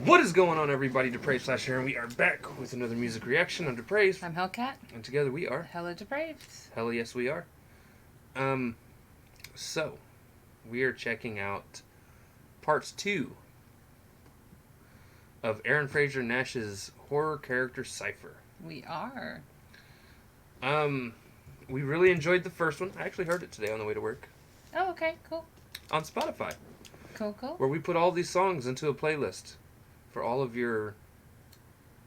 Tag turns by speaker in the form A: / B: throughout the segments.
A: What is going on, everybody? Depraved / Aaron. We are back with another music reaction. I'm Depraved.
B: I'm Hellcat.
A: And together we are
B: HellaDepraved.
A: Hella yes we are. So we are checking out parts 2 of Aaron Fraser-Nash's horror character Cypher.
B: We are.
A: We really enjoyed the first one. I actually heard it today on the way to work.
B: Oh, okay, cool.
A: On Spotify.
B: Cool.
A: Where we put all these songs into a playlist for all of your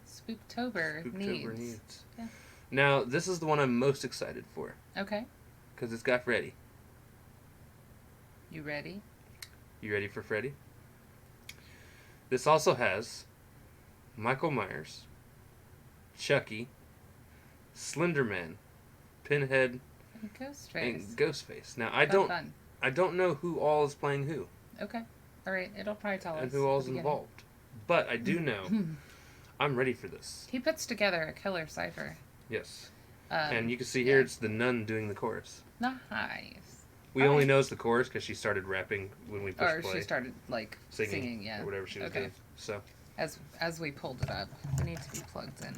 B: Spooktober needs. Yeah.
A: Now, this is the one I'm most excited for.
B: Okay.
A: Because it's got Freddy.
B: You ready?
A: You ready for Freddy? This also has Michael Myers, Chucky, Slenderman, Pinhead,
B: and
A: and
B: Ghostface.
A: Ghostface. Now, I don't know who all is playing who.
B: Okay. All right. It'll probably tell us.
A: And who all is involved. But I do know I'm ready for this.
B: He puts together a killer cipher.
A: Yes. And you can see here it's the nun doing the chorus.
B: Nice.
A: We only knows the chorus because she started rapping when we pushed play.
B: Or she started, like, singing, yeah.
A: Or whatever she was doing. So.
B: As we pulled it up, we need to be plugged in,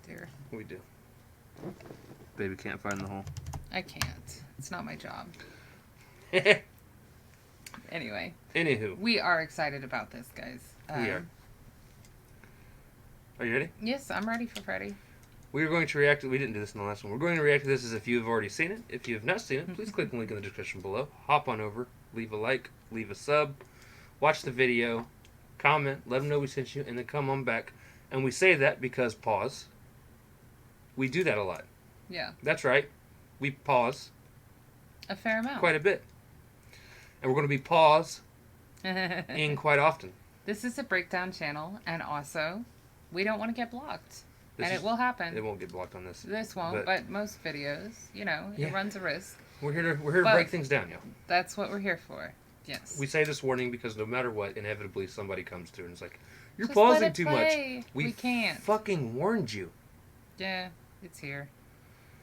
B: dear.
A: We do. Baby can't find the hole.
B: I can't. It's not my job. Anyway.
A: Anywho.
B: We are excited about this, guys.
A: We are. Are you ready?
B: Yes, I'm ready for Freddy.
A: We're going to react to... We didn't do this in the last one. We're going to react to this as if you've already seen it. If you have not seen it, please click the link in the description below. Hop on over. Leave a like. Leave a sub. Watch the video. Comment. Let them know we sent you. And then come on back. And we say that because pause. We do that a lot.
B: Yeah.
A: That's right. We pause.
B: A fair amount.
A: Quite a bit. And we're going to be pause in quite often.
B: This is a breakdown channel, and also, we don't want to get blocked. It will happen.
A: It won't get blocked on this.
B: This won't, but most videos, it runs a risk.
A: We're here to break things down, yo.
B: That's what we're here for. Yes.
A: We say this warning because no matter what, inevitably somebody comes through and it's like, you're pausing too much.
B: We can't.
A: Fucking warned you.
B: Yeah, it's here.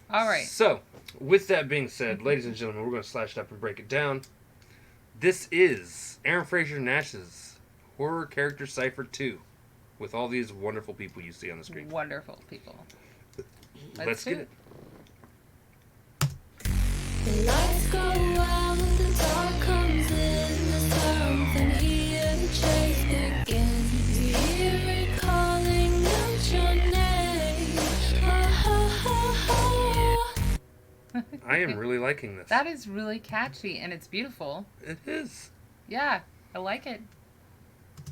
B: All right.
A: So, with that being said, ladies and gentlemen, we're going to slash it up and break it down. This is Aaron Fraser-Nash's horror character Cypher 2 with all these wonderful people you see on the screen.
B: Wonderful people.
A: Let's get it.
C: The lights go out, the dark comes in, the sound and hear the chase begins. You hear it calling out your name.
A: I am really liking this.
B: That is really catchy, and it's beautiful.
A: It is.
B: Yeah, I like it.
C: The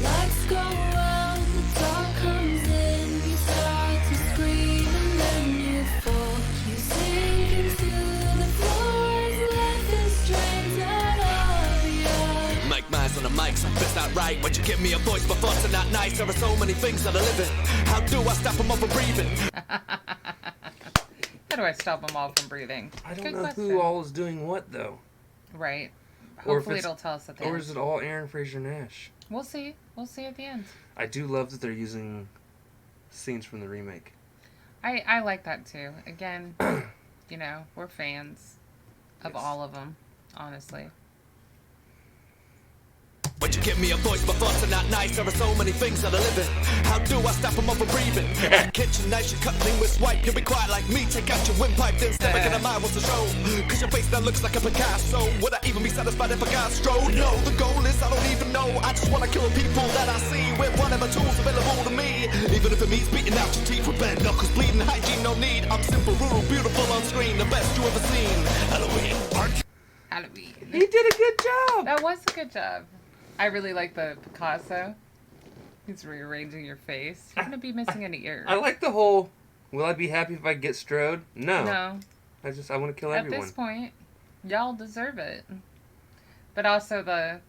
C: lights go out, the dark comes in, you start to scream and then you fall. You sink into the floor as life drains out of you.
D: Mike Myers on the mic, some bitch not right. But you give me a voice, my thoughts are not nice. There are so many things that I live in. How do I stop them all from breathing?
B: How do I stop them all from breathing?
A: I don't know who all is doing what, though.
B: Right. Hopefully it'll tell us at the end.
A: Or is it all Aaron Fraser-Nash?
B: We'll see. We'll see at the end.
A: I do love that they're using scenes from the remake.
B: I like that too. Again, we're fans of all of them, honestly.
D: But you give me a voice, my thoughts are not nice. There are so many things that I live in. How do I stop them all from breathing? At kitchen knife, you cut clean with swipe. You'll be quiet like me, take out your windpipe, then step back in the mind what's the show. Cause your face now looks like a Picasso. Would I even be satisfied if I got strode? No, the goal is I don't even know. I just wanna kill people that I see with whatever tools available to me. Even if it means beating out your teeth with bad knuckles, bleeding, hygiene, no need. I'm simple, rural, beautiful on screen, the best you ever seen. Halloween.
B: Halloween.
A: He did a good job.
B: That was a good job. I really like the Picasso. He's rearranging your face. You're going to be missing an ear.
A: I like the whole, will I be happy if I get strode? No.
B: No.
A: I want to kill everyone.
B: At this point, y'all deserve it. But also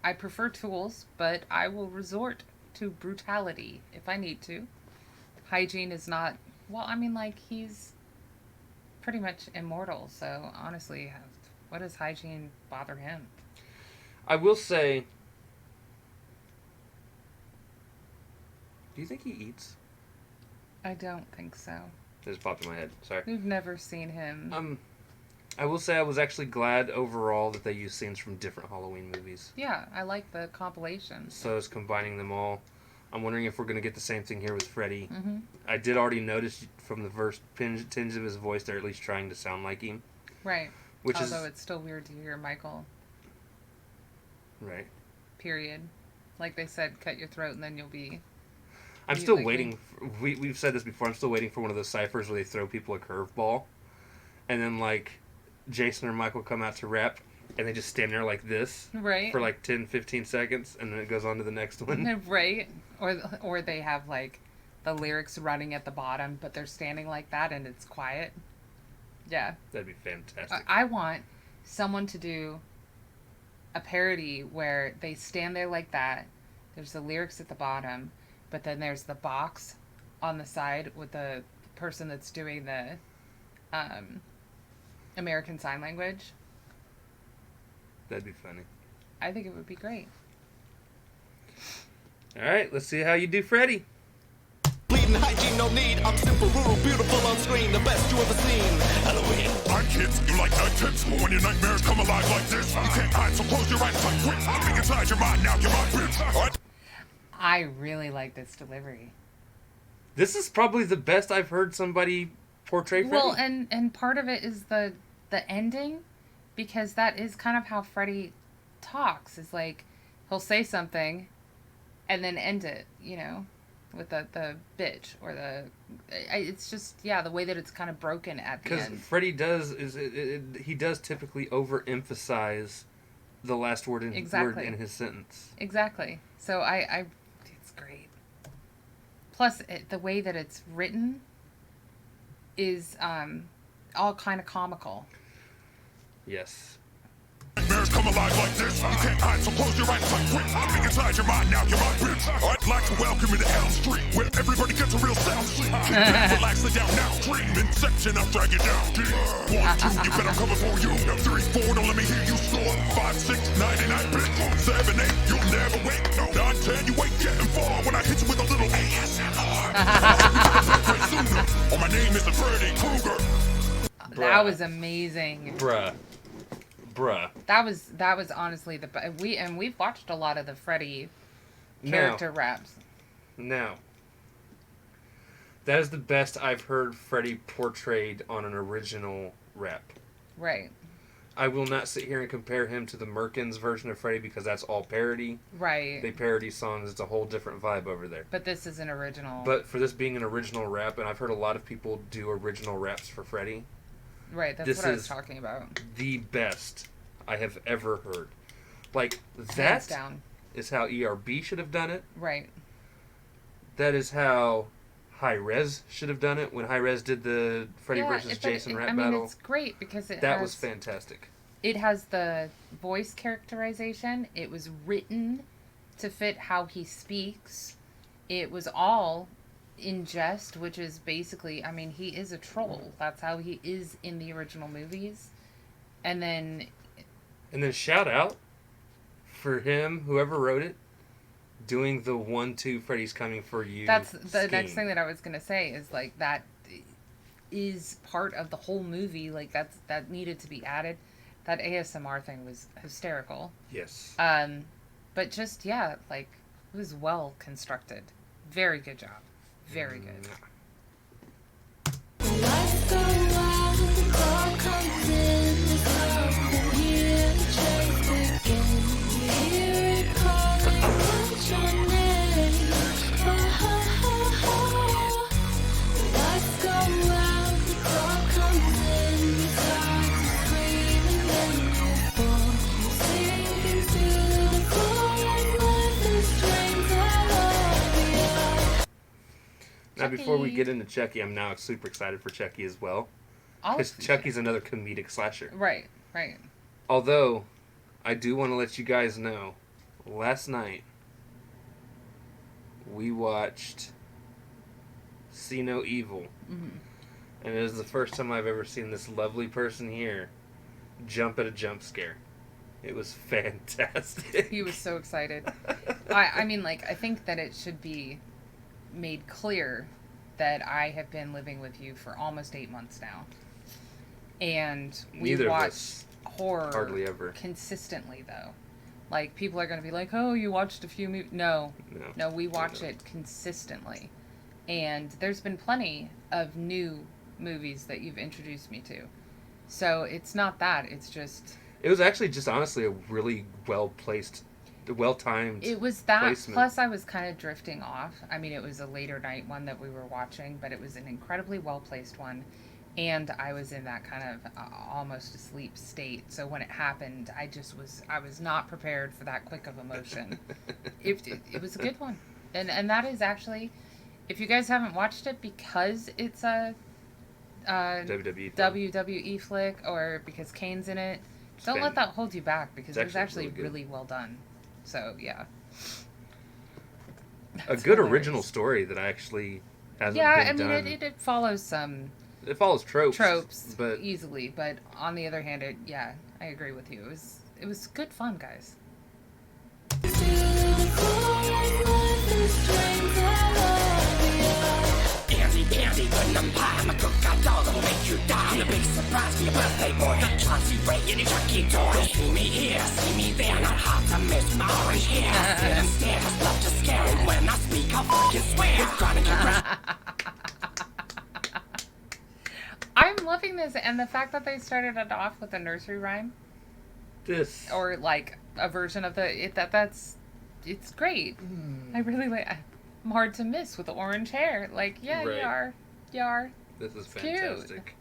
B: I prefer tools, but I will resort to brutality if I need to. Hygiene is not, he's pretty much immortal, so honestly, what does hygiene bother him?
A: I will say, do you think he eats?
B: I don't think so.
A: It just popped in my head. Sorry.
B: We've never seen him.
A: I will say I was actually glad overall that they used scenes from different Halloween movies.
B: Yeah, I like the compilation.
A: So it's combining them all. I'm wondering if we're going to get the same thing here with Freddy.
B: Mm-hmm.
A: I did already notice from the first tinge of his voice they're at least trying to sound like him.
B: Right.
A: Which
B: Although
A: is...
B: it's still weird to hear Michael.
A: Right.
B: Period. Like they said, cut your throat and then you'll be...
A: I'm still waiting. We've said this before. I'm still waiting for one of those ciphers where they throw people a curveball. And then, like, Jason or Michael come out to rap, and they just stand there like this.
B: Right.
A: For, like, 10, 15 seconds, and then it goes on to the next one.
B: Right. Or they have, like, the lyrics running at the bottom, but they're standing like that and it's quiet. Yeah.
A: That'd be fantastic.
B: I want someone to do a parody where they stand there like that. There's the lyrics at the bottom, but then there's the box on the side with the person that's doing the American Sign Language.
A: That'd be funny.
B: I think it would be great.
A: All right, let's see how you do, Freddy.
D: Bleeding hygiene, no need. I'm simple, rural, beautiful on screen. The best you ever seen. Halloween.
E: I'm kids, you like night tips. When your nightmares come alive like this, you can't hide, so close your eyes tight quick. I'm being inside your mind now, you're my bitch. All right?
B: I really like this delivery.
A: This is probably the best I've heard somebody portray Freddy.
B: Well, and part of it is the ending, because that is kind of how Freddy talks. Is like he'll say something, and then end it. You know, with the bitch or the. It's just the way that it's kind of broken at the end.
A: Because Freddy does he does typically overemphasize the last word in his sentence.
B: Exactly. So I it's great. Plus, the way that it's written is all kind of comical.
A: Yes.
E: Nightmares come alive like this, you can't hide, so close your eyes tight quick. I'm being inside your mind now, you're my bitch. I'd like to welcome you to Elm Street, where everybody gets a real sound sleep. Kick back, relax, lay down now, dream. Inception, I'll drag you down. 1, 2, you bet I'm coming for you. Now 3, 4, don't let me hear you snore. 5, 6, 99 bit. 7, 8, you'll never wake. No, 9, 10, you ain't getting far when I hit you with a little ASMR. Oh, my name is Freddy Krueger.
B: That was amazing.
A: Bruh.
B: That was honestly we've watched a lot of the Freddy character raps.
A: Now, that is the best I've heard Freddy portrayed on an original rap.
B: Right.
A: I will not sit here and compare him to the Merkins version of Freddy because that's all parody.
B: Right.
A: They parody songs. It's a whole different vibe over there.
B: But this is an original.
A: But for this being an original rap, and I've heard a lot of people do original raps for Freddy.
B: Right, that's what I was talking about.
A: The best I have ever heard. Like,
B: Hands
A: that
B: down.
A: is how ERB should have done it.
B: Right.
A: That is how High Res should have done it when High Res did the Freddy versus Jason rap battle.
B: It's great because
A: that was fantastic.
B: It has the voice characterization. It was written to fit how he speaks. It was all in jest, which is basically, he is a troll. That's how he is in the original movies. And then
A: shout out for him, whoever wrote it, doing the 1-2 Freddy's Coming for You.
B: That's the
A: scheme.
B: next thing that I was going to say is like that is part of the whole movie. Like that needed to be added. That ASMR thing was hysterical.
A: Yes.
B: But just, it was well constructed. Very good job. Very good.
C: Lights go out, the dark comes in, it's dark in here, the chase begin. You hear it calling, what's your name? Lights go out, the dark comes in, it's hard to scream and then you fall. You sink into the floor like life is strange, I love you.
A: Now, before we get into Chucky, I'm now super excited for Chucky as well. Because Chucky's another comedic slasher.
B: Right.
A: Although, I do want to let you guys know, last night, we watched See No Evil.
B: Mm-hmm.
A: And it is the first time I've ever seen this lovely person here jump at a jump scare. It was fantastic.
B: He was so excited. I think that it should be made clear that I have been living with you for almost 8 months now. And we
A: Neither of
B: watch
A: us
B: horror
A: hardly ever.
B: consistently, though. Like, people are going to be like, oh, you watched a few movies. No, we watch it consistently. And there's been plenty of new movies that you've introduced me to. So it's not that. It's just...
A: It was actually just honestly a really well-placed, well-timed
B: It was that,
A: placement.
B: plus I was kind of drifting off. I mean, it was a later night one that we were watching, but it was an incredibly well-placed one. And I was in that kind of almost asleep state. So when it happened, I was not prepared for that quick of emotion. It was a good one. And that is actually, if you guys haven't watched it because it's a WWE flick or because Kane's in it, don't let that hold you back because it was actually really well done. So, yeah.
A: A good original story that actually hasn't been done.
B: Yeah, I mean, it follows some...
A: It follows tropes,
B: but easily. But on the other hand, I agree with you. It was good fun, guys.
D: Candy, banana pie, I'm a cook-out dog that'll make you die. The big surprise for your birthday boy, got Chauncey Ray and your Chucky toy. See me here, see me there, not hard to miss. My orange hair, sit and stare, love to scare. And when I speak, I'll fucking swear. Chronic aggression.
B: I'm loving this, and the fact that they started it off with a nursery rhyme, or like a version of it's great. I really like. I'm hard to miss with the orange hair. Like, yeah,
A: right.
B: you are.
A: This is
B: it's
A: fantastic.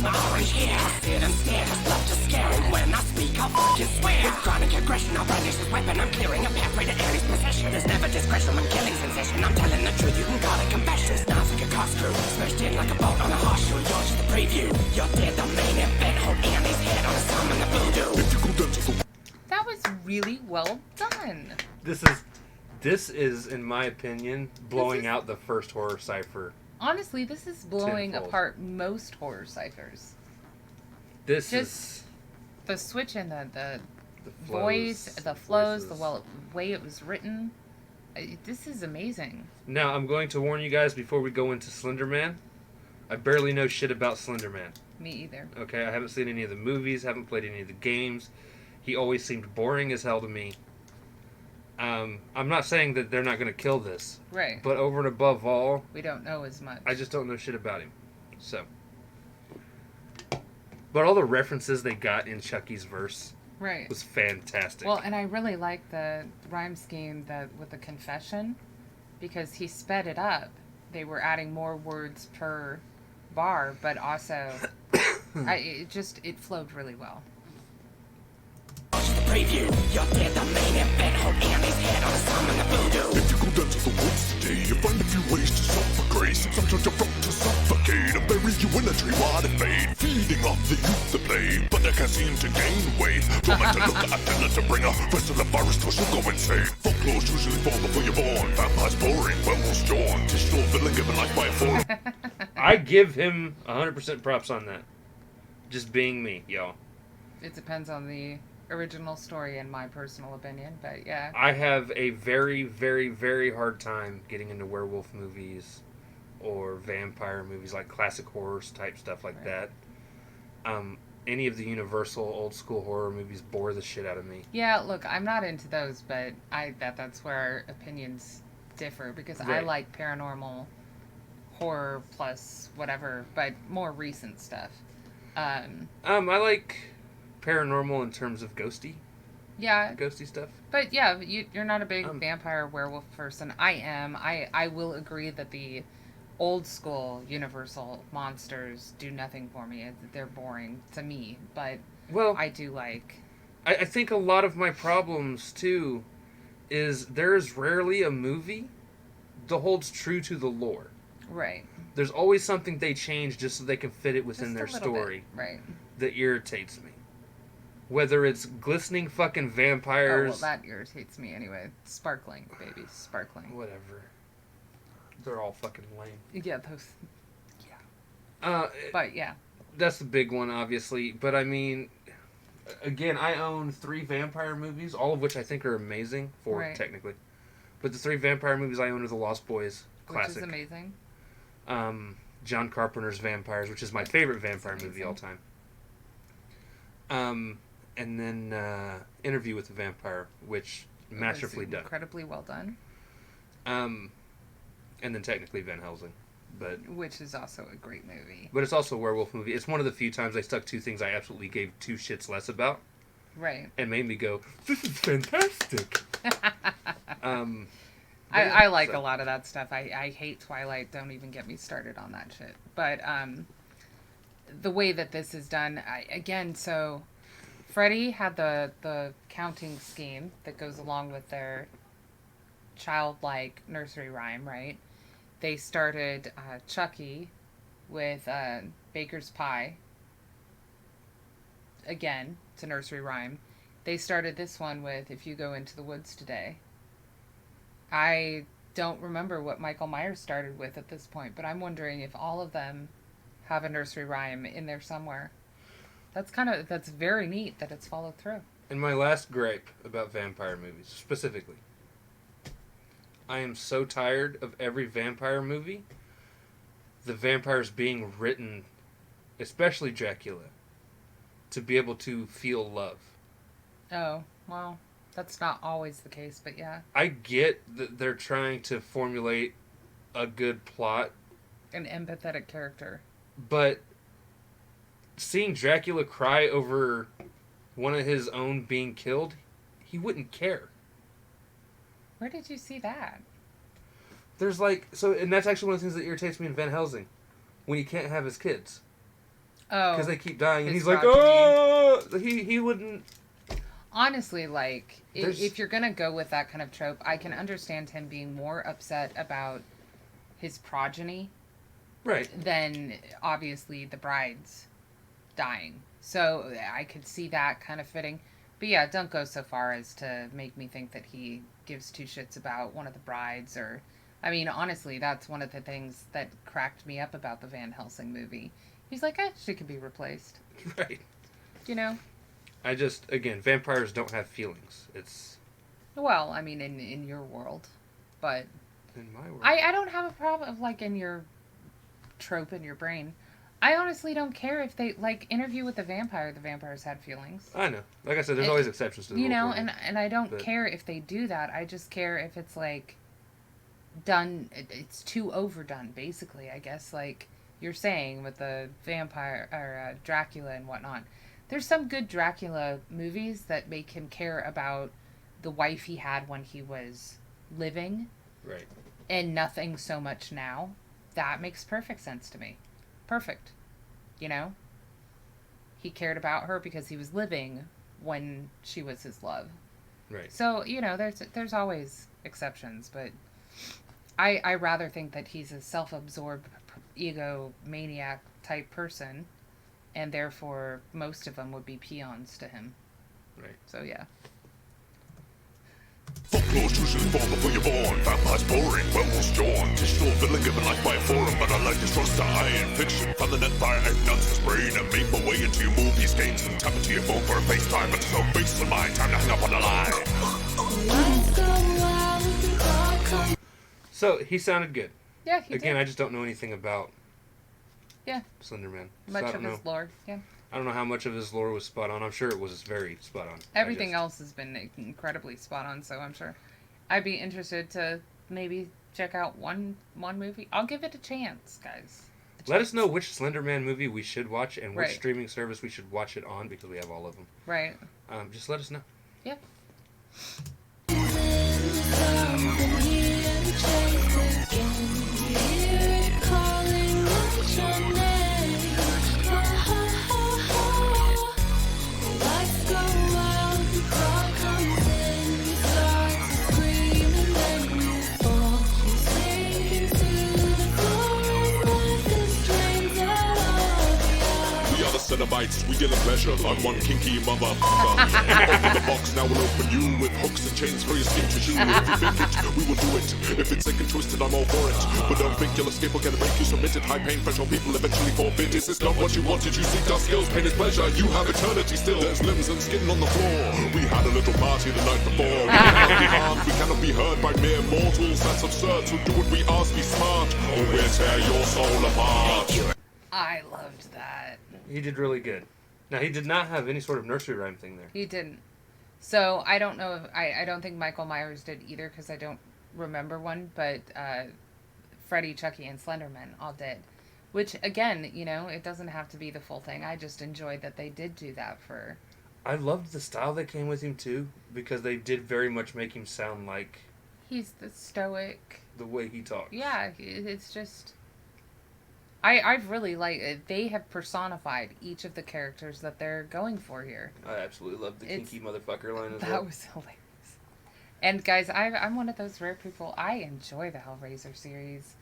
D: My orange hair, sit and stare, love to scare. And when I speak, I'll fucking swear. With chronic aggression, I'll brandish this weapon. I'm clearing a pathway to Annie's possession. There's never discretion when killing sensation. I'm telling the truth, you can call it confession. Snuff like a car screw, smashed in like a bolt on a horseshoe. Yours is the preview. You're dead, the main event. Hold Annie's head on a summon the voodoo.
B: That was really well done.
A: This is, in my opinion, blowing out the first horror cipher.
B: Honestly, this is blowing
A: tenfold.
B: apart most horror ciphers.
A: This is
B: the switch in the
A: flows,
B: voice, the flows,
A: voices.
B: the way it was written. This is amazing.
A: Now, I'm going to warn you guys before we go into Slender Man. I barely know shit about Slender Man.
B: Me either.
A: Okay, I haven't seen any of the movies, haven't played any of the games. He always seemed boring as hell to me. I'm not saying that they're not going to kill this.
B: Right.
A: But over and above all...
B: We don't know as much.
A: I just don't know shit about him. So... But all the references they got in Chucky's verse was fantastic.
B: Well, and I really like the rhyme scheme with the confession because he sped it up. They were adding more words per bar, but also it flowed really well.
D: Preview. You're dead, the main event. Hold Annie's head on a summon the voodoo.
E: If you go down to the woods today, you find a few ways to suffer grace. Sometimes you're to suffocate and bury you in a tree while it fade. Feeding off the youth to play, but they can't seem to gain weight. Don't like to look at Attila to bring a rest of the virus till she'll go insane. Folklore's usually fall before you're born. Vampires boring, werewolves yawn. Digital villain given life by a form.
A: I give him 100% props on that. Just being me, y'all.
B: It depends on the original story in my personal opinion, but yeah.
A: I have a very, very, very hard time getting into werewolf movies or vampire movies, like classic horror type stuff like that. Any of the Universal old school horror movies bore the shit out of me.
B: Yeah, look, I'm not into those, but that's where our opinions differ because I like paranormal horror plus whatever, but more recent stuff.
A: I like paranormal in terms of ghosty stuff.
B: But yeah, you're not a big vampire werewolf person. I am. I will agree that the old school Universal monsters do nothing for me. They're boring to me, but I do like...
A: I think a lot of my problems too is there's rarely a movie that holds true to the lore.
B: Right.
A: There's always something they change just so they can fit it within their story.
B: Right.
A: That irritates me. Whether it's glistening fucking vampires...
B: Oh, well, that irritates me anyway. Sparkling, baby. Sparkling.
A: Whatever. They're all fucking lame.
B: Yeah, those...
A: Yeah.
B: But, yeah.
A: That's the big one, obviously. But, I mean... Again, I own 3 vampire movies, all of which I think are amazing. 4, technically. But the 3 vampire movies I own are The Lost Boys, classic.
B: Which is amazing.
A: John Carpenter's Vampires, which is my favorite vampire movie all time. And then Interview with the Vampire, which masterfully done.
B: Incredibly well done.
A: And then technically Van Helsing.
B: Which is also a great movie.
A: But it's also a werewolf movie. It's one of the few times I stuck two things I absolutely gave two shits less about.
B: Right.
A: And made me go, this is fantastic.
B: I like a lot of that stuff. I hate Twilight. Don't even get me started on that shit. But the way that this is done, so Freddie had the counting scheme that goes along with their childlike nursery rhyme, right? They started Chucky with Baker's Pie. Again, it's a nursery rhyme. They started this one with If You Go Into the Woods Today. I don't remember what Michael Myers started with at this point, but I'm wondering if all of them have a nursery rhyme in there somewhere. That's very neat that it's followed through.
A: And my last gripe about vampire movies, specifically, I am so tired of every vampire movie, the vampires being written, especially Dracula, to be able to feel love.
B: Oh, well, that's not always the case, but yeah.
A: I get that they're trying to formulate a good plot.
B: An empathetic character.
A: But seeing Dracula cry over one of his own being killed, he wouldn't care.
B: Where did you see that?
A: There's and that's actually one of the things that irritates me in Van Helsing, when he can't have his kids.
B: Oh.
A: Because they keep dying, and
B: his
A: he's like,
B: progeny.
A: oh! He wouldn't...
B: Honestly, if you're going to go with that kind of trope, I can understand him being more upset about his progeny.
A: Right.
B: Than, obviously, the brides dying. So, I could see that kind of fitting. But yeah, don't go so far as to make me think that he gives two shits about one of the brides or... I mean, honestly, that's one of the things that cracked me up about the Van Helsing movie. He's like, she could be replaced.
A: Right.
B: You know?
A: Again, vampires don't have feelings. It's...
B: Well, I mean, in your world. But...
A: In my world.
B: I don't have a problem, in your trope in your brain. I honestly don't care if they, Interview with the vampires had feelings.
A: I know. Like I said, there's always exceptions to the rule.
B: And I don't care if they do that. I just care if it's, done, it's too overdone, basically, I guess, you're saying with the vampire, or Dracula and whatnot. There's some good Dracula movies that make him care about the wife he had when he was living.
A: Right.
B: And nothing so much now. That makes perfect sense to me. Perfect. You know? He cared about her because he was living when she was his love.
A: Right.
B: So, there's always exceptions, but I rather think that he's a self-absorbed egomaniac type person, and therefore most of them would be peons to him.
A: Right.
B: So, yeah.
E: Folklore's usually born before you're born. Vampires boring, werewolves yawn. Digital villain given life by a forum, but I like to trust the eye in fiction. Found the net fire and nuts brain and make my way into your movies, games, and tap into your phone for a FaceTime. But there's no base in mine, time to hang up on the line.
A: So, he sounded good.
B: Yeah, he
A: Again,
B: did.
A: I just don't know anything about
B: Slender Man.
A: Much
B: of his lore, yeah.
A: I don't know how much of his lore was spot on. I'm sure it was very spot on.
B: Everything else has been incredibly spot on, so I'm sure I'd be interested to maybe check out one movie. I'll give it a chance, guys.
A: Let us know which Slender Man movie we should watch and which
B: Right.
A: streaming service we should watch it on, because we have all of them.
B: Right.
A: Just let us know.
B: Yeah.
E: Cenobite nights, we deal in pleasure. I'm one kinky motherfucker. Open the box, now we'll open you with hooks and chains for your skin tissue. If you think it, we will do it. If it's sick and twisted, I'm all for it. But don't think you'll escape or get a break, you submitted. High pain, fragile people eventually forfeit. This is not what you wanted, you seeked our skills. Pain is pleasure, you have eternity still. There's limbs and skin on the floor. We had a little party the night before. We cannot be harmed, we cannot be heard by mere mortals. That's absurd, so do what we ask, be smart, or we'll tear your soul apart.
B: I loved that.
A: He did really good. Now, he did not have any sort of nursery rhyme thing there.
B: He didn't. So, I don't know if... I don't think Michael Myers did either, because I don't remember one, but Freddy, Chucky, and Slenderman all did. Which, again, you know, it doesn't have to be the full thing. I just enjoyed that they did do that for...
A: I loved the style that came with him, too, because they did very much make him sound like...
B: He's the stoic...
A: the way he talks.
B: Yeah, it's just... I've really they have personified each of the characters that they're going for here.
A: I absolutely loved the kinky motherfucker line as well.
B: That was hilarious. And guys, I'm one of those rare people. I enjoy the Hellraiser series.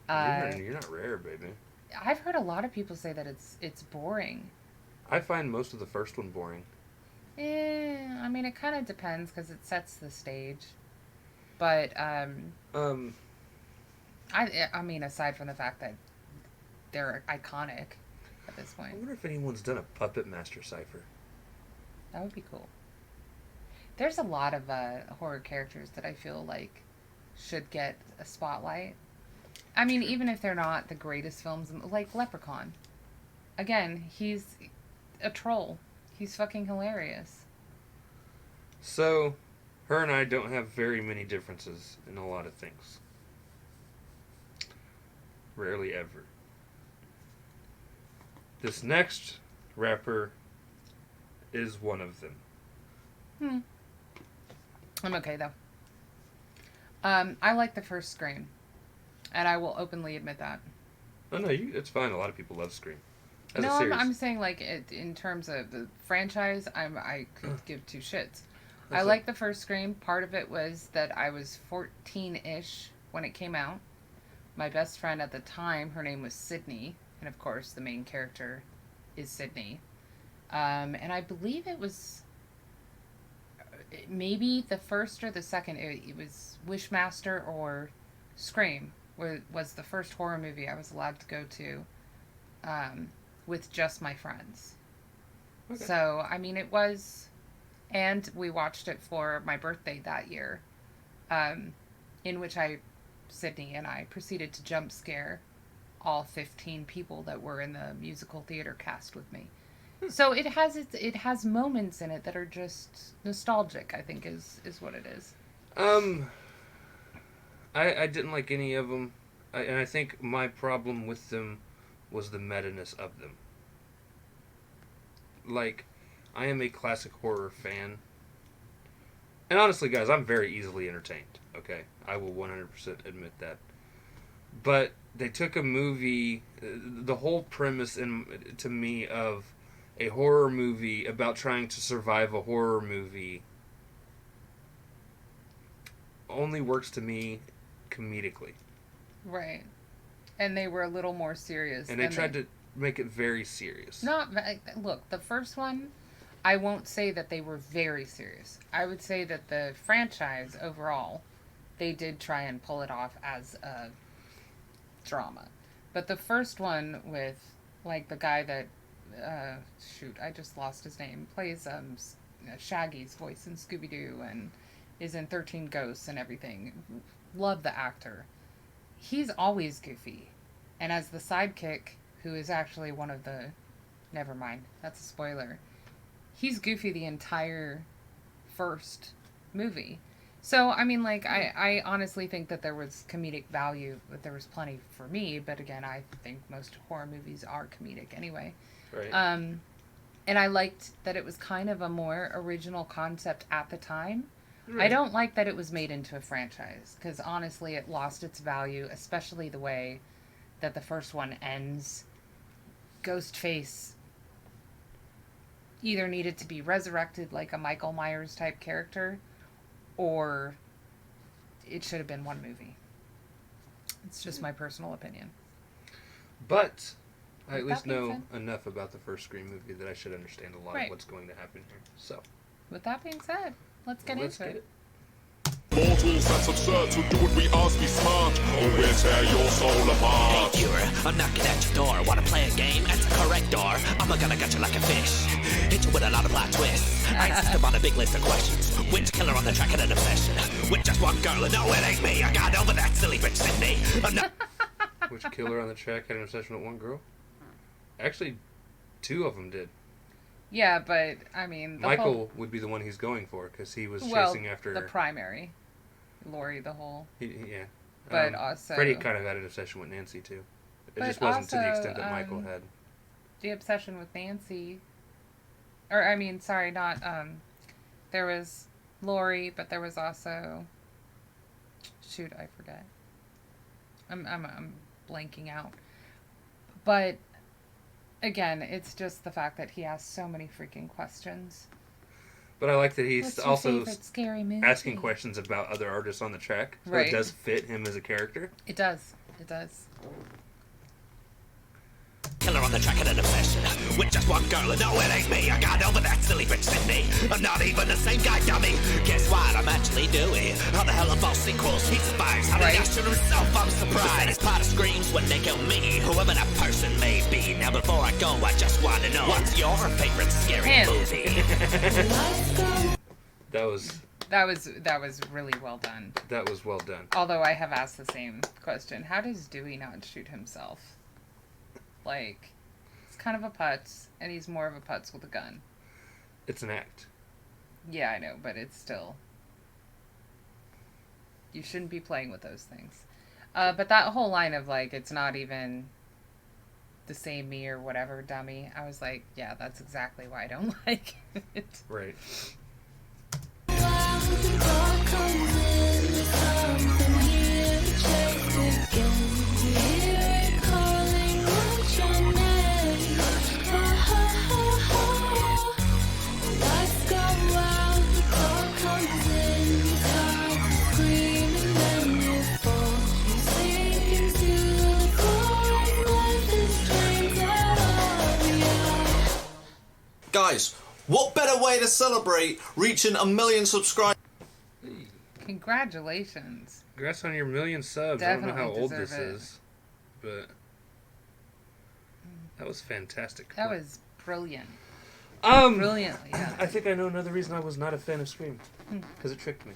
A: You're not rare, baby.
B: I've heard a lot of people say that it's boring.
A: I find most of the first one boring.
B: I mean, it kind of depends because it sets the stage. But I mean, aside from the fact that they're iconic at this point.
A: I wonder if anyone's done a Puppet Master Cypher.
B: That would be cool. There's a lot of horror characters that I feel like should get a spotlight. I mean, even if they're not the greatest films, like Leprechaun. Again, he's a troll. He's fucking hilarious.
A: So, her and I don't have very many differences in a lot of things. Rarely ever. This next rapper is one of them.
B: I'm okay, though. I like the first Scream. And I will openly admit that.
A: Oh, no, it's fine. A lot of people love Scream. As a
B: No,
A: series.
B: I'm saying, like, in terms of the franchise, I could give two shits. I
A: That's
B: like the first Scream. Part of it was that I was 14-ish when it came out. My best friend at the time, her name was Sydney. And, of course, the main character is Sydney. And I believe it was maybe the first or the second. It was Wishmaster or Scream was the first horror movie I was allowed to go to with just my friends. Okay. So, I mean, it was... And we watched it for my birthday that year, in which Sydney and I proceeded to jump scare all 15 people that were in the musical theater cast with me. So it has moments in it that are just nostalgic, I think is what it is.
A: I didn't like any of them, and I think my problem with them was the meta-ness of them. Like, I am a classic horror fan, and honestly, guys, I'm very easily entertained, okay? I will 100% admit that. But they took a movie, the whole premise to me of a horror movie about trying to survive a horror movie only works to me comedically.
B: Right. And they were a little more serious.
A: And they tried to make it very serious.
B: Look, the first one, I won't say that they were very serious. I would say that the franchise overall, they did try and pull it off as a drama. But the first one with, like, the guy that, I just lost his name, plays Shaggy's voice in Scooby-Doo and is in 13 Ghosts and everything. Love the actor. He's always goofy. And as the sidekick, who is actually one of the... Never mind, that's a spoiler. He's goofy the entire first movie. So, I mean, like, I honestly think that there was comedic value, but there was plenty for me. But again, I think most horror movies are comedic anyway.
A: Right.
B: And I liked that it was kind of a more original concept at the time. Right. I don't like that it was made into a franchise, because honestly, it lost its value, especially the way that the first one ends. Ghostface either needed to be resurrected like a Michael Myers type character, or it should have been one movie. It's just my personal opinion.
A: But I at
B: With
A: least
B: that being
A: know enough about the first Scream movie that I should understand a lot
B: Right.
A: of what's going to happen here. So,
B: With that being said, let's get
A: let's
B: into
A: get
B: it.
A: it.
E: Mortals, that's absurd to do what we ask, be smart, or we'll tear your soul apart.
D: Hey viewer, I'm knocking at your door. Wanna play a game? That's a correct door. I'm gonna get you like a fish. Hit you with a lot of plot twists. I insist upon a big list of questions. Which killer on the track and an obsession? With just one girl, and no, it ain't me. I got over that silly bitch Sydney. I'm not.
A: Which killer on the track had an obsession with one girl? Actually, 2 of them did.
B: Yeah, but I mean, the
A: Michael
B: whole,
A: would be the one he's going for because he was
B: well,
A: chasing after.
B: the primary, Lori, the whole.
A: Yeah.
B: But also,
A: Freddie kind of had an obsession with Nancy too. It
B: But
A: just wasn't to the
B: also,
A: extent that Michael had.
B: the obsession with Nancy, or I mean, sorry, not there was Lori, but there was also, shoot, I forget. I'm blanking out. But again, it's just the fact that he has so many freaking questions.
A: But I like that he's
B: What's your
A: also
B: favorite scary movie?
A: asking questions about other artists on the track. So
B: Right.
A: it does fit him as a character.
B: It does. It does.
D: Killer on the track and an obsession. With just one girl, and no, it ain't me. I got over that silly bitch Sydney. I'm not even the same guy, dummy. Guess what? I'm actually Dewey. How the hell are both sequels? He survives. How did
B: Right.
D: I shoot himself? I'm surprised. This part of screams when they kill me. Whoever that person may be. Now before I go, I just want to know. What's your favorite scary
B: Him.
D: movie?
A: That was
B: That was really well done.
A: well done.
B: Although I have asked the same question. How does Dewey not shoot himself? Like, it's kind of a putz, and he's more of a putz with a gun.
A: It's an act.
B: Yeah, I know, but it's still... You shouldn't be playing with those things. But that whole line of, like, it's not even the same me or whatever, dummy. I was like, yeah, that's exactly why I don't like it.
A: Right.
F: Guys, what better way to celebrate reaching 1 million subscribers?
B: Congratulations.
A: Congrats on your 1,000,000 subs. I don't know how
B: Definitely
A: old this
B: deserve it.
A: is, but that was fantastic.
B: That was brilliant.
A: Brilliantly
B: done.
A: I think I know another reason I was not a fan of Scream. Because it tricked me.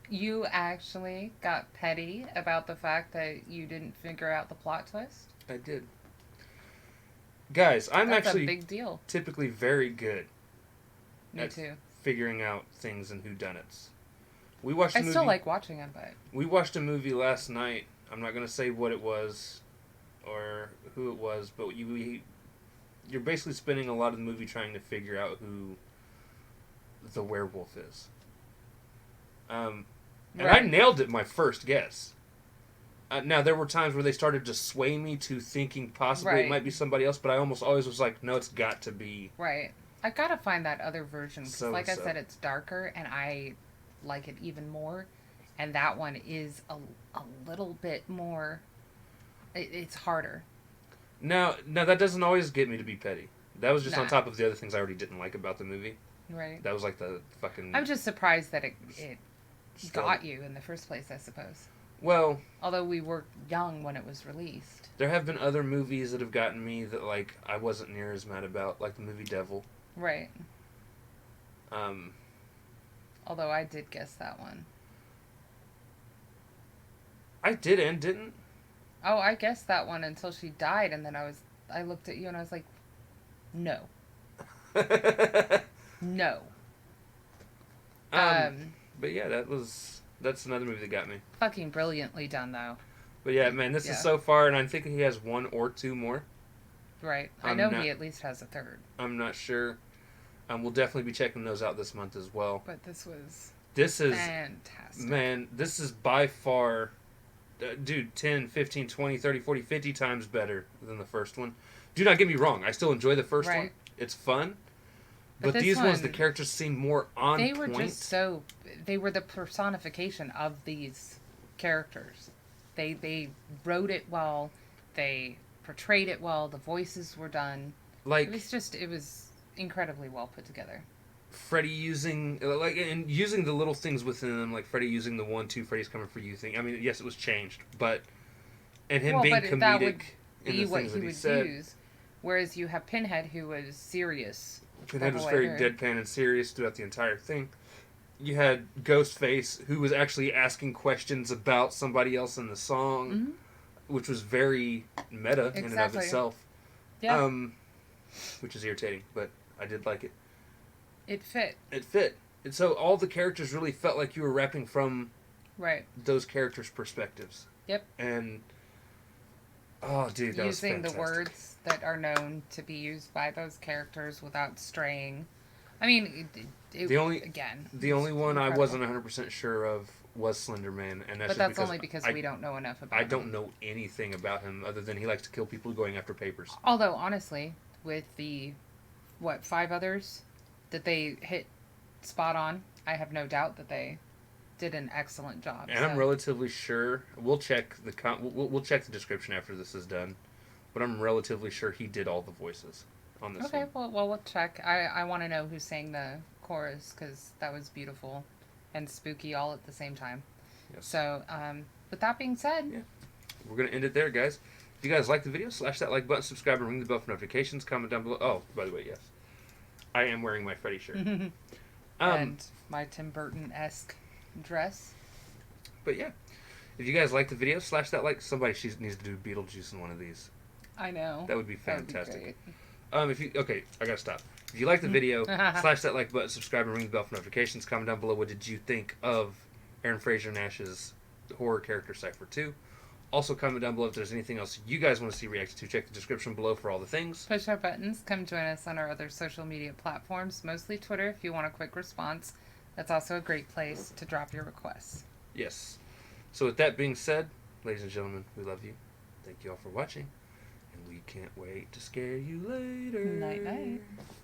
B: You actually got petty about the fact that you didn't figure out the plot twist?
A: I did. Guys, I'm
B: That's
A: actually
B: a big deal.
A: typically very good
B: Me
A: at
B: too.
A: figuring out things and whodunnits. We watched a
B: I
A: movie.
B: still like watching them, but
A: We watched a movie last night. I'm not gonna say what it was or who it was, but you're basically spending a lot of the movie trying to figure out who the werewolf is. And I
B: Right.
A: nailed it my first guess. Now, there were times where they started to sway me to thinking possibly it
B: Right.
A: might be somebody else, but I almost always was like, no, it's got to be.
B: right. I gotta find that other version because, like I
A: So-and-so.
B: said, it's darker and I like it even more. And that one is a little bit more. It's harder.
A: Now, that doesn't always get me to be petty. That was just on
B: Nah.
A: top of the other things I already didn't like about the movie.
B: Right.
A: That was like the fucking.
B: I'm just surprised that it
A: Still-
B: got you in the first place, I suppose.
A: Well,
B: Although we were young when it was released.
A: there have been other movies that have gotten me that like I wasn't near as mad about, like the movie Devil.
B: Right.
A: Um,
B: Although I did guess that one.
A: I did and didn't.
B: Oh, I guessed that one until she died, and then I looked at you and I was like, no. No.
A: But yeah, that's another movie that got me.
B: Fucking brilliantly done, though.
A: But yeah, man, this
B: Yeah.
A: is so far, and I think he has 1 or 2 more.
B: Right. I
A: I'm
B: know
A: not-
B: he at least has a third,
A: I'm not sure. We'll definitely be checking those out this month as well.
B: but this was
A: This is,
B: fantastic.
A: man, this is by far, dude, 10, 15, 20, 30, 40, 50 times better than the first one. Do not get me wrong. I still enjoy the first one.
B: Right.
A: It's fun.
B: But
A: But
B: this
A: these ones, the
B: one-
A: characters seem more on
B: They were
A: point.
B: just so... They were the personification of these characters. They wrote it well. They portrayed it well. The voices were done.
A: Like,
B: It was incredibly well put together.
A: Freddy using the little things within them, like Freddy using the 1-2 Freddy's coming for you thing. I mean, yes, it was changed, but and him being comedic
B: that would
A: in
B: be
A: the
B: what
A: things
B: he
A: that he
B: would
A: said.
B: use. Whereas you have Pinhead, who was serious.
A: Pinhead
B: the
A: was
B: whole
A: very
B: way through.
A: deadpan and serious throughout the entire thing. You had Ghostface, who was actually asking questions about somebody else in the song,
B: Mhm.
A: which was very meta in and of
B: Exactly.
A: itself.
B: Yeah,
A: Which is irritating, but I did like it.
B: it fit.
A: It fit. And so all the characters really felt like you were rapping from
B: Right.
A: those characters' perspectives.
B: Yep.
A: And, oh, dude, that was
B: Using
A: fantastic.
B: the words that are known to be used by those characters without straying. I mean,
A: The only one I
B: incredible.
A: wasn't 100% sure of was Slender Man, and that's
B: But
A: just
B: that's
A: because
B: only because we don't know enough about
A: I
B: him.
A: don't know anything about him other than he likes to kill people going after papers.
B: Although, honestly, with the, 5 others that they hit spot on, I have no doubt that they did an excellent job.
A: And I'm relatively sure we'll check we'll check the description after this is done, but I'm relatively sure he did all the voices on this
B: Okay,
A: one.
B: well, we'll check. I want to know who sang the chorus, because that was beautiful and spooky all at the same time.
A: Yes.
B: So, with that being said,
A: Yeah. We're gonna end it there, guys. If you guys like the video, slash that like button, subscribe, and ring the bell for notifications. Comment down below. Oh, by the way, yes, I am wearing my Freddy shirt.
B: and my Tim Burton-esque dress.
A: But yeah, if you guys like the video, slash that like. Somebody needs to do Beetlejuice in one of these.
B: I know.
A: That would be
B: That would be
A: fantastic.
B: great.
A: I gotta stop. If you like the video, slash that like button, subscribe, and ring the bell for notifications. Comment down below what did you think of Aaron Fraser-Nash's horror character Cypher 2. Also comment down below if there's anything else you guys want to see reacted to. Check the description below for all the things.
B: Push our buttons. Come join us on our other social media platforms, mostly Twitter if you want a quick response. That's also a great place to drop your requests.
A: Yes. So with that being said, ladies and gentlemen, we love you. Thank you all for watching. And we can't wait to scare you later.
B: Night night.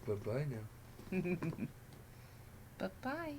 A: Bye-bye now.
B: Bye-bye.